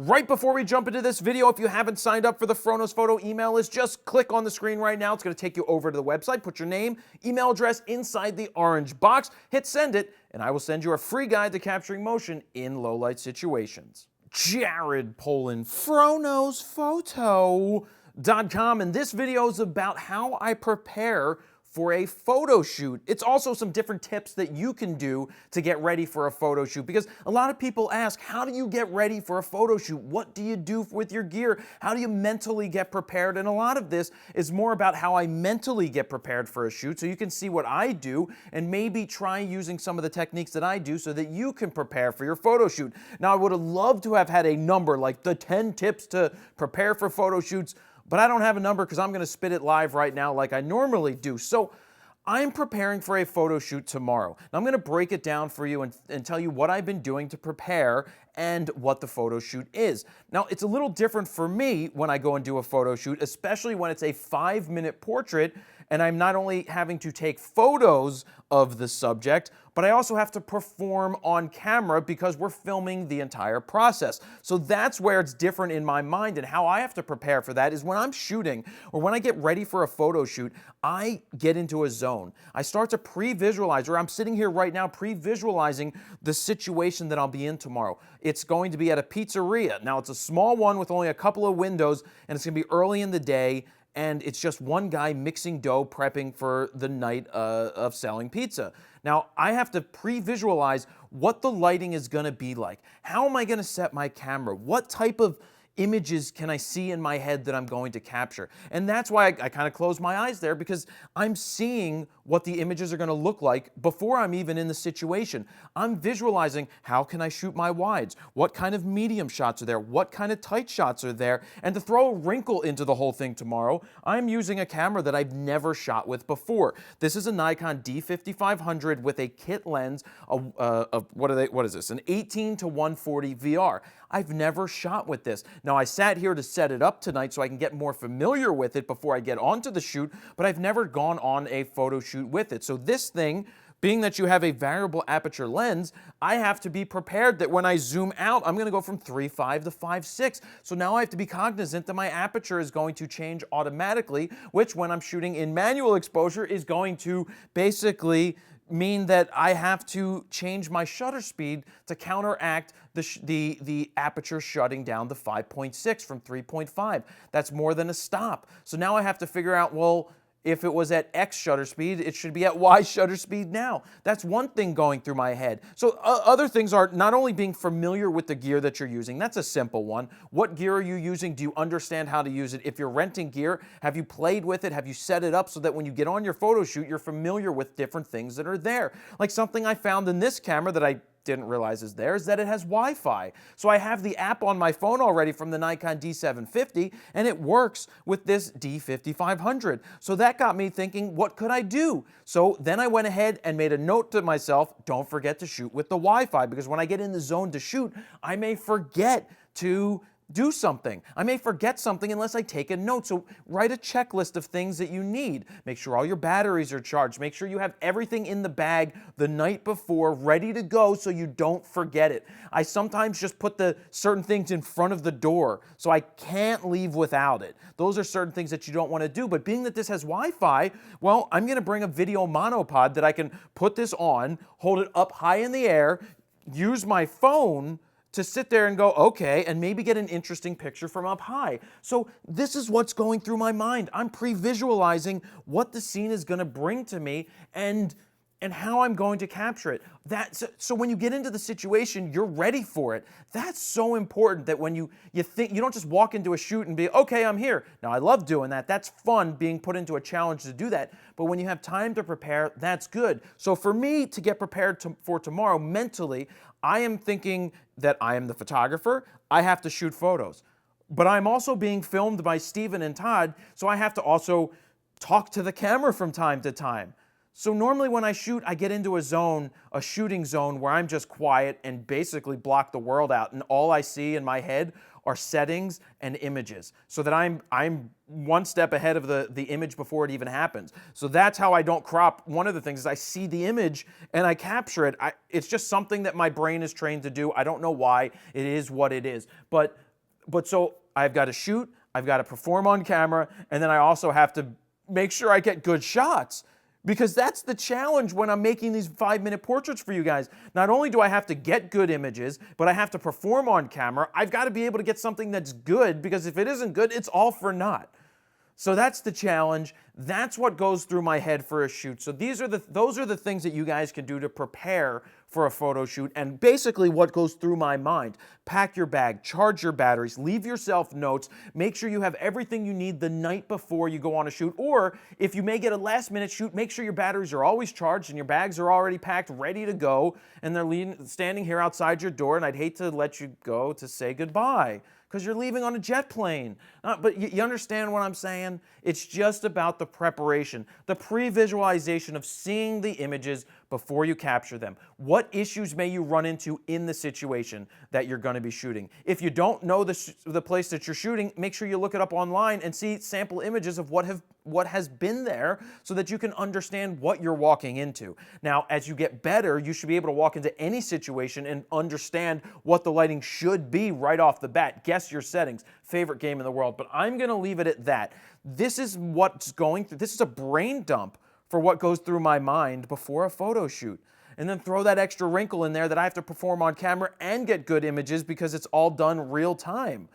Right before we jump into this video, if you haven't signed up for the FroKnowsPhoto email list, just click on the screen right now. It's going to take you over to the website. Put your name, email address inside the orange box, hit send it, and I will send you a free guide to capturing motion in low-light situations. Jared Poland, FroKnowsPhoto.com, and this video is about how I prepare for a photo shoot. It's also some different tips that you can do to get ready for a photo shoot, because a lot of people ask, how do you get ready for a photo shoot? What do you do with your gear? How do you mentally get prepared? And a lot of this is more about how I mentally get prepared for a shoot, so you can see what I do and maybe try using some of the techniques that I do so that you can prepare for your photo shoot. Now, I would have loved to have had a number like the 10 tips to prepare for photo shoots, but I don't have a number because I'm going to spit it live right now like I normally do. So I'm preparing for a photo shoot tomorrow. Now I'm going to break it down for you and tell you what I've been doing to prepare and what the photo shoot is. Now, it's a little different for me when I go and do a photo shoot, especially when it's a 5-minute portrait and I'm not only having to take photos of the subject, but I also have to perform on camera because we're filming the entire process. So that's where it's different in my mind, and how I have to prepare for that is when I'm shooting or when I get ready for a photo shoot, I get into a zone. I start to pre-visualize, or I'm sitting here right now pre-visualizing the situation that I'll be in tomorrow. It's going to be at a pizzeria. Now, it's a small one with only a couple of windows, and it's going to be early in the day, and it's just one guy mixing dough, prepping for the night of selling pizza. Now, I have to pre-visualize what the lighting is going to be like. How am I going to set my camera? What type of images can I see in my head that I'm going to capture? And that's why I kind of close my eyes there, because I'm seeing what the images are going to look like before I'm even in the situation. I'm visualizing, how can I shoot my wides? What kind of medium shots are there? What kind of tight shots are there? And to throw a wrinkle into the whole thing tomorrow, I'm using a camera that I've never shot with before. This is a Nikon D5500 with a kit lens of what is this? An 18 to 140 VR. I've never shot with this. Now, I sat here to set it up tonight so I can get more familiar with it before I get onto the shoot, but I've never gone on a photo shoot with it. So this thing, being that you have a variable aperture lens, I have to be prepared that when I zoom out, I'm going to go from 3.5 to 5.6. So now I have to be cognizant that my aperture is going to change automatically, which when I'm shooting in manual exposure is going to basically mean that I have to change my shutter speed to counteract the aperture shutting down to 5.6 from 3.5. That's more than a stop. So now I have to figure out, well, if it was at X shutter speed, it should be at Y shutter speed now. That's one thing going through my head. So other things are not only being familiar with the gear that you're using. That's a simple one. What gear are you using? Do you understand how to use it? If you're renting gear, have you played with it? Have you set it up so that when you get on your photo shoot, you're familiar with different things that are there? Like something I found in this camera that I didn't realize is there, is that it has Wi-Fi. So I have the app on my phone already from the Nikon D750, and it works with this D5500. So that got me thinking, what could I do? So then I went ahead and made a note to myself, don't forget to shoot with the Wi-Fi, because when I get in the zone to shoot, I may forget to do something. I may forget something unless I take a note. So write a checklist of things that you need. Make sure all your batteries are charged. Make sure you have everything in the bag the night before ready to go so you don't forget it. I sometimes just put the certain things in front of the door so I can't leave without it. Those are certain things that you don't want to do. But being that this has Wi-Fi, well, I'm going to bring a video monopod that I can put this on, hold it up high in the air, use my phone to sit there and go, okay, and maybe get an interesting picture from up high. So this is what's going through my mind. I'm pre-visualizing what the scene is going to bring to me and how I'm going to capture it. So when you get into the situation, you're ready for it. That's so important, that when you think, you don't just walk into a shoot and be, okay, I'm here. Now, I love doing that. That's fun, being put into a challenge to do that. But when you have time to prepare, that's good. So for me to get prepared for tomorrow mentally, I am thinking that I am the photographer. I have to shoot photos. But I'm also being filmed by Steven and Todd, so I have to also talk to the camera from time to time. So normally when I shoot, I get into a zone, a shooting zone, where I'm just quiet and basically block the world out, and all I see in my head are settings and images, so that I'm one step ahead of the image before it even happens. So that's how I don't crop. One of the things is I see the image and I capture it. It's just something that my brain is trained to do. I don't know why. It is what it is. But But so I've got to shoot, I've got to perform on camera, and then I also have to make sure I get good shots. Because that's the challenge when I'm making these 5-minute portraits for you guys. Not only do I have to get good images, but I have to perform on camera. I've got to be able to get something that's good, because if it isn't good, it's all for naught. So that's the challenge. That's what goes through my head for a shoot. So those are the things that you guys can do to prepare for a photo shoot, and basically what goes through my mind. Pack your bag, charge your batteries, leave yourself notes, make sure you have everything you need the night before you go on a shoot, or if you may get a last-minute shoot, make sure your batteries are always charged and your bags are already packed, ready to go, and they're standing here outside your door, and I'd hate to let you go to say goodbye, because you're leaving on a jet plane. But you understand what I'm saying? It's just about the preparation, the pre-visualization of seeing the images before you capture them. What issues may you run into in the situation that you're going to be shooting? If you don't know the place that you're shooting, make sure you look it up online and see sample images of what has been there, so that you can understand what you're walking into. Now, as you get better, you should be able to walk into any situation and understand what the lighting should be right off the bat. Guess your settings. Favorite game in the world. But I'm going to leave it at that. This is what's going through. This is a brain dump for what goes through my mind before a photo shoot. And then throw that extra wrinkle in there that I have to perform on camera and get good images, because it's all done real time.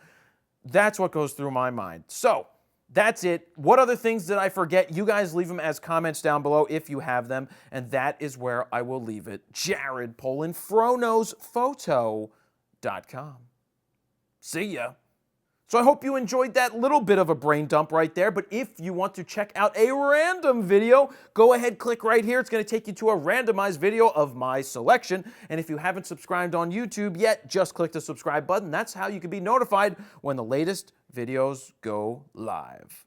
That's what goes through my mind. So that's it. What other things did I forget? You guys leave them as comments down below if you have them. And that is where I will leave it. Jared Polin, FroKnowsPhoto.com. See ya. So I hope you enjoyed that little bit of a brain dump right there, but if you want to check out a random video, go ahead, click right here. It's going to take you to a randomized video of my selection. And if you haven't subscribed on YouTube yet, just click the subscribe button. That's how you can be notified when the latest videos go live.